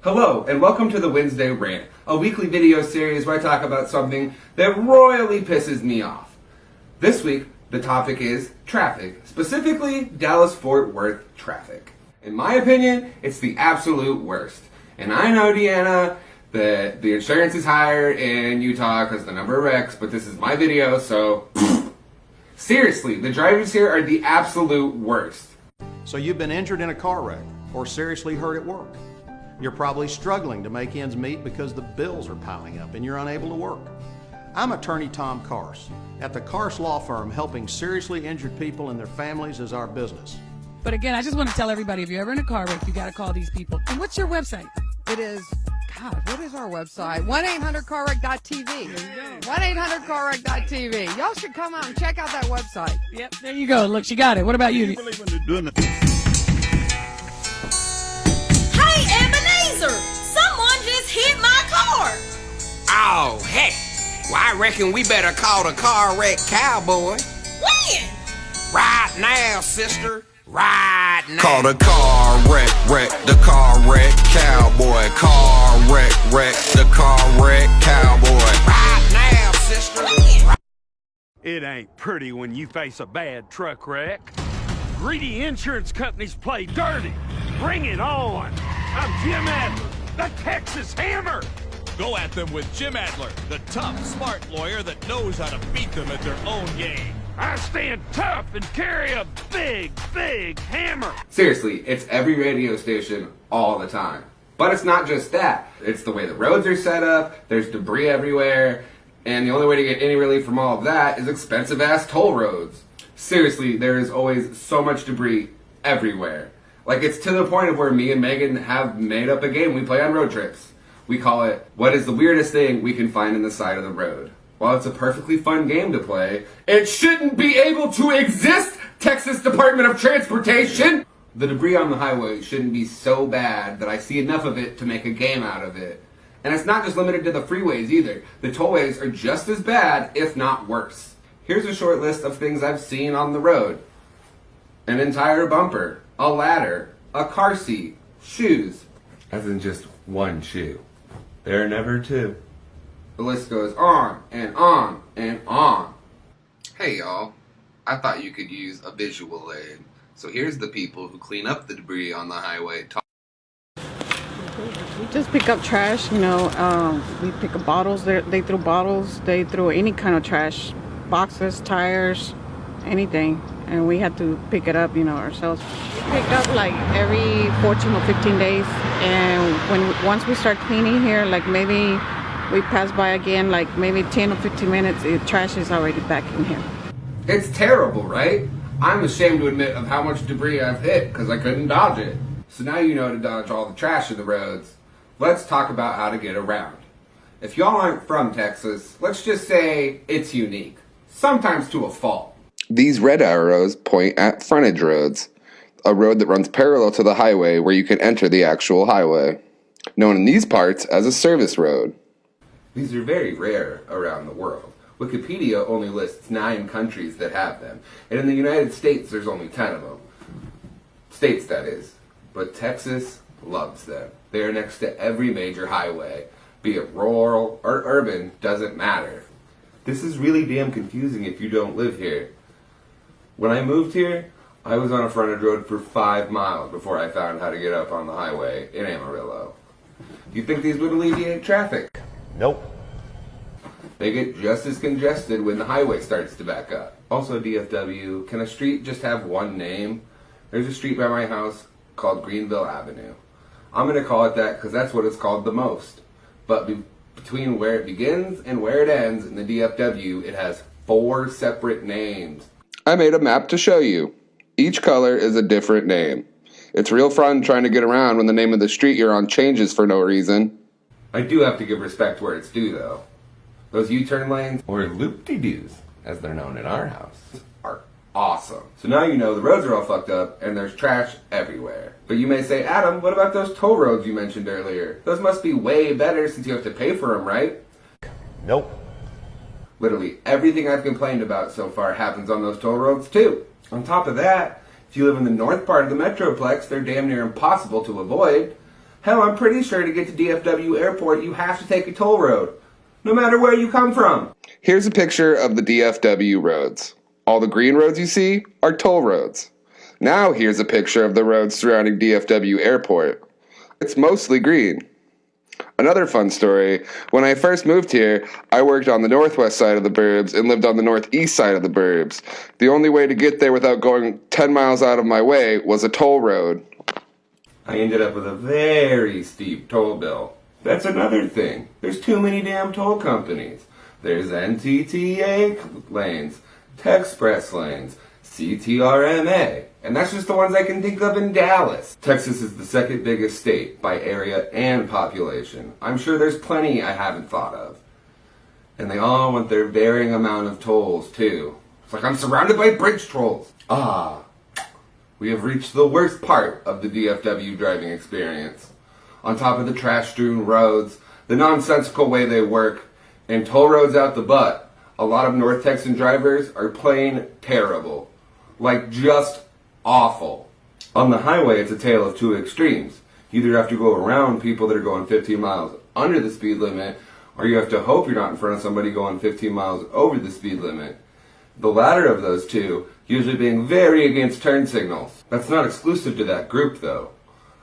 Hello, and welcome to the Wednesday Rant, a weekly video series where I talk about something that royally pisses me off. This week, the topic is traffic, specifically Dallas-Fort Worth traffic. In my opinion, it's the absolute worst. And I know, Deanna, that the insurance is higher in Utah because the number of wrecks, but this is my video, so seriously, the drivers here are the absolute worst. So you've been injured in a car wreck or seriously hurt at work. You're probably struggling to make ends meet because the bills are piling up and you're unable to work. I'm attorney Tom Kars. At the Kars Law Firm, helping seriously injured people and their families is our business. But again, I just want to tell everybody, if you're ever in a car wreck, you got to call these people. And what's your website? It is, God, what is our website? 1-800-CarWreck.tv. 1-800-CarWreck.tv. Y'all should come out and check out that website. Yep, there you go. Look, she got it. What about you? Hey, Ebenezer! Someone just hit my car! Oh, heck. Well, I reckon we better call the car wreck cowboy. When? Right now, sister. Right now. Call the car wreck, the car wreck cowboy. Car wreck, the car wreck cowboy. Right now, sister. When? It ain't pretty when you face a bad truck wreck. Greedy insurance companies play dirty. Bring it on. I'm Jim Adler, the Texas Hammer. Go at them with Jim Adler, the tough, smart lawyer that knows how to beat them at their own game. I stand tough and carry a big, big hammer. Seriously, it's every radio station all the time. But it's not just that. It's the way the roads are set up, there's debris everywhere, and the only way to get any relief from all of that is expensive-ass toll roads. Seriously, there is always so much debris everywhere. Like, it's to the point of where me and Megan have made up a game we play on road trips. We call it, what is the weirdest thing we can find in the side of the road? While it's a perfectly fun game to play, it shouldn't be able to exist, Texas Department of Transportation! The debris on the highway shouldn't be so bad that I see enough of it to make a game out of it. And it's not just limited to the freeways either. The tollways are just as bad, if not worse. Here's a short list of things I've seen on the road. An entire bumper, a ladder, a car seat, shoes. As in just one shoe. There are never two. The list goes on and on and on. Hey y'all, I thought you could use a visual aid. So here's the people who clean up the debris on the highway. We just pick up trash, we pick up bottles. They throw bottles, they throw any kind of trash, boxes, tires, anything. And we had to pick it up, ourselves. We pick up like every 14 or 15 days. And once we start cleaning here, like maybe we pass by again, like maybe 10 or 15 minutes, the trash is already back in here. It's terrible, right? I'm ashamed to admit of how much debris I've hit because I couldn't dodge it. So now you know to dodge all the trash in the roads. Let's talk about how to get around. If y'all aren't from Texas, let's just say it's unique. Sometimes to a fault. These red arrows point at frontage roads, a road that runs parallel to the highway where you can enter the actual highway, known in these parts as a service road. These are very rare around the world. Wikipedia only lists 9 countries that have them, and in the United States there's only 10 of them. States, that is. But Texas loves them. They are next to every major highway, be it rural or urban, doesn't matter. This is really damn confusing if you don't live here. When I moved here, I was on a frontage road for 5 miles before I found how to get up on the highway in Amarillo. Do you think these would alleviate traffic? Nope. They get just as congested when the highway starts to back up. Also, DFW, can a street just have one name? There's a street by my house called Greenville Avenue. I'm going to call it that because that's what it's called the most. But between where it begins and where it ends in the DFW, it has 4 separate names. I made a map to show you. Each color is a different name. It's real fun trying to get around when the name of the street you're on changes for no reason. I do have to give respect where it's due, though. Those U-turn lanes, or loop-de-doos, as they're known in our house, are awesome. So now you know the roads are all fucked up and there's trash everywhere. But you may say, Adam, what about those toll roads you mentioned earlier? Those must be way better since you have to pay for them, right? Nope. Literally everything I've complained about so far happens on those toll roads too. On top of that, if you live in the north part of the Metroplex, they're damn near impossible to avoid. Hell, I'm pretty sure to get to DFW Airport, you have to take a toll road, no matter where you come from. Here's a picture of the DFW roads. All the green roads you see are toll roads. Now here's a picture of the roads surrounding DFW Airport. It's mostly green. Another fun story, when I first moved here, I worked on the northwest side of the burbs and lived on the northeast side of the burbs. The only way to get there without going 10 miles out of my way was a toll road. I ended up with a very steep toll bill. That's another thing. There's too many damn toll companies. There's NTTA lanes, Texpress lanes, CTRMA, and that's just the ones I can think of in Dallas. Texas is the second biggest state by area and population. I'm sure there's plenty I haven't thought of. And they all want their varying amount of tolls, too. It's like I'm surrounded by bridge trolls. We have reached the worst part of the DFW driving experience. On top of the trash-strewn roads, the nonsensical way they work, and toll roads out the butt, a lot of North Texan drivers are plain terrible. Like, just awful. On the highway, it's a tale of two extremes. You either have to go around people that are going 15 miles under the speed limit, or you have to hope you're not in front of somebody going 15 miles over the speed limit. The latter of those two usually being very against turn signals. That's not exclusive to that group, though.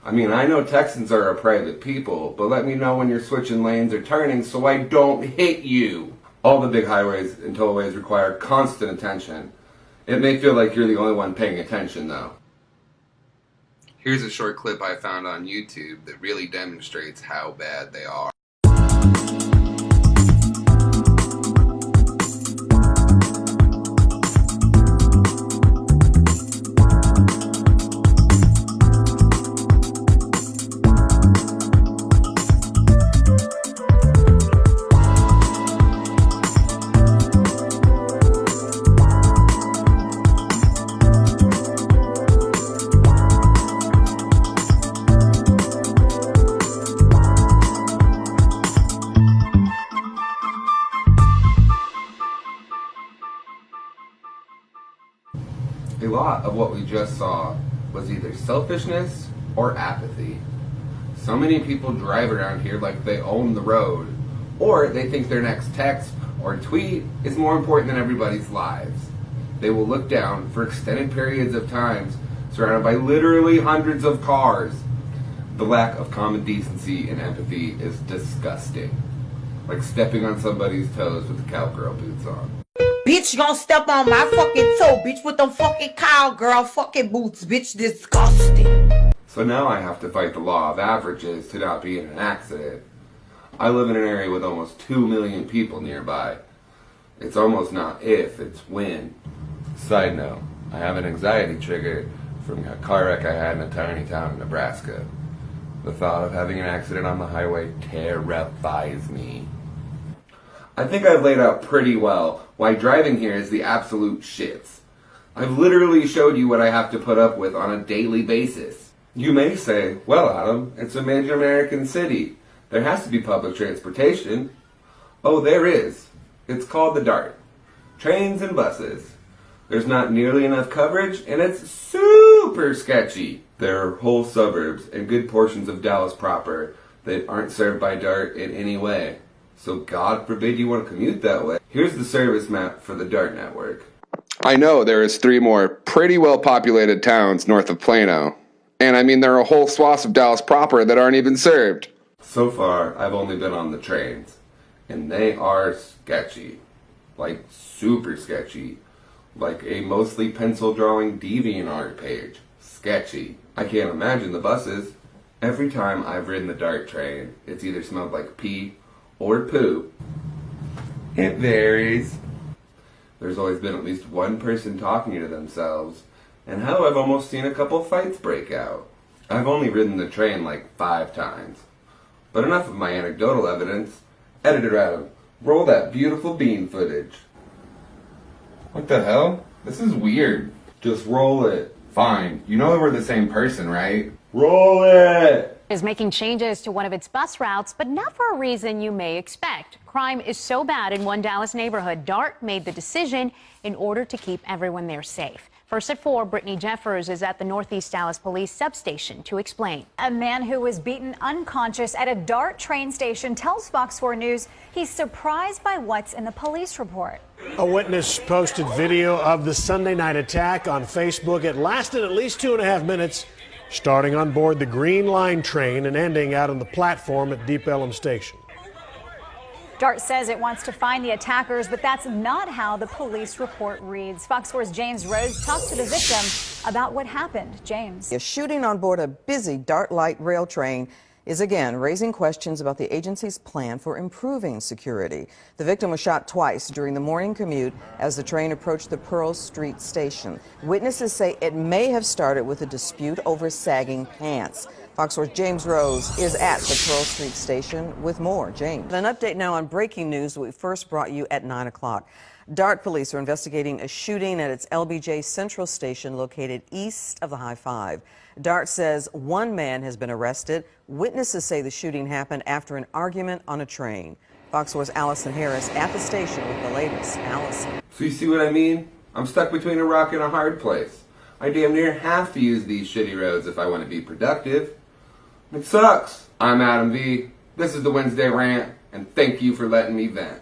I mean, I know Texans are a private people, but let me know when you're switching lanes or turning so I don't hit you. All the big highways and tollways require constant attention. It may feel like you're the only one paying attention, though. Here's a short clip I found on YouTube that really demonstrates how bad they are. A lot of what we just saw was either selfishness or apathy. So many people drive around here like they own the road, or they think their next text or tweet is more important than everybody's lives. They will look down for extended periods of time surrounded by literally hundreds of cars. The lack of common decency and empathy is disgusting. Like stepping on somebody's toes with the cowgirl boots on. Bitch, you gonna step on my fucking toe, bitch, with them fucking cowgirl fucking boots, bitch, disgusting. So now I have to fight the law of averages to not be in an accident. I live in an area with almost 2 million people nearby. It's almost not if, it's when. Side note, I have an anxiety trigger from a car wreck I had in a tiny town in Nebraska. The thought of having an accident on the highway terrifies me. I think I've laid out pretty well why driving here is the absolute shits. I've literally showed you what I have to put up with on a daily basis. You may say, well, Adam, it's a major American city. There has to be public transportation. Oh, there is. It's called the DART. Trains and buses. There's not nearly enough coverage, and it's super sketchy. There are whole suburbs and good portions of Dallas proper that aren't served by DART in any way. So God forbid you want to commute that way. Here's the service map for the DART network. I know there is 3 more pretty well-populated towns north of Plano. And I mean there are whole swaths of Dallas proper that aren't even served. So far, I've only been on the trains. And they are sketchy. Like, super sketchy. Like a mostly pencil drawing DeviantArt page. Sketchy. I can't imagine the buses. Every time I've ridden the DART train, it's either smelled like pee or poo. It varies. There's always been at least one person talking to themselves, and hell, I've almost seen a couple fights break out. I've only ridden the train like 5 times. But enough of my anecdotal evidence. Editor Adam, roll that beautiful bean footage. What the hell? This is weird. Just roll it. Fine. You know we're the same person, right? Roll it! Is making changes to one of its bus routes, but not for a reason you may expect. Crime is so bad in one Dallas neighborhood, DART made the decision in order to keep everyone there safe. First at 4, Brittany Jeffers is at the Northeast Dallas Police substation to explain. A man who was beaten unconscious at a DART train station tells Fox 4 News he's surprised by what's in the police report. A witness posted video of the Sunday night attack on Facebook. It lasted at least 2.5 minutes, starting on board the Green Line train and ending out on the platform at Deep Ellum Station. DART says it wants to find the attackers, but that's not how the police report reads. Fox 4's James Rose talked to the victim about what happened. James. A shooting on board a busy DART light rail train is again raising questions about the agency's plan for improving security. The victim was shot twice during the morning commute as the train approached the Pearl Street station. Witnesses say it may have started with a dispute over sagging pants. Fox 4's James Rose is at the Pearl Street station with more. James. An update now on breaking news that we first brought you at 9 o'clock. DART police are investigating a shooting at its LBJ Central station located east of the High Five. DART says one man has been arrested. Witnesses say the shooting happened after an argument on a train. Fox 4's Allison Harris at the station with the latest. Allison. So you see what I mean? I'm stuck between a rock and a hard place. I damn near have to use these shitty roads if I want to be productive. It sucks. I'm Adam V. This is the Wednesday Rant, and thank you for letting me vent.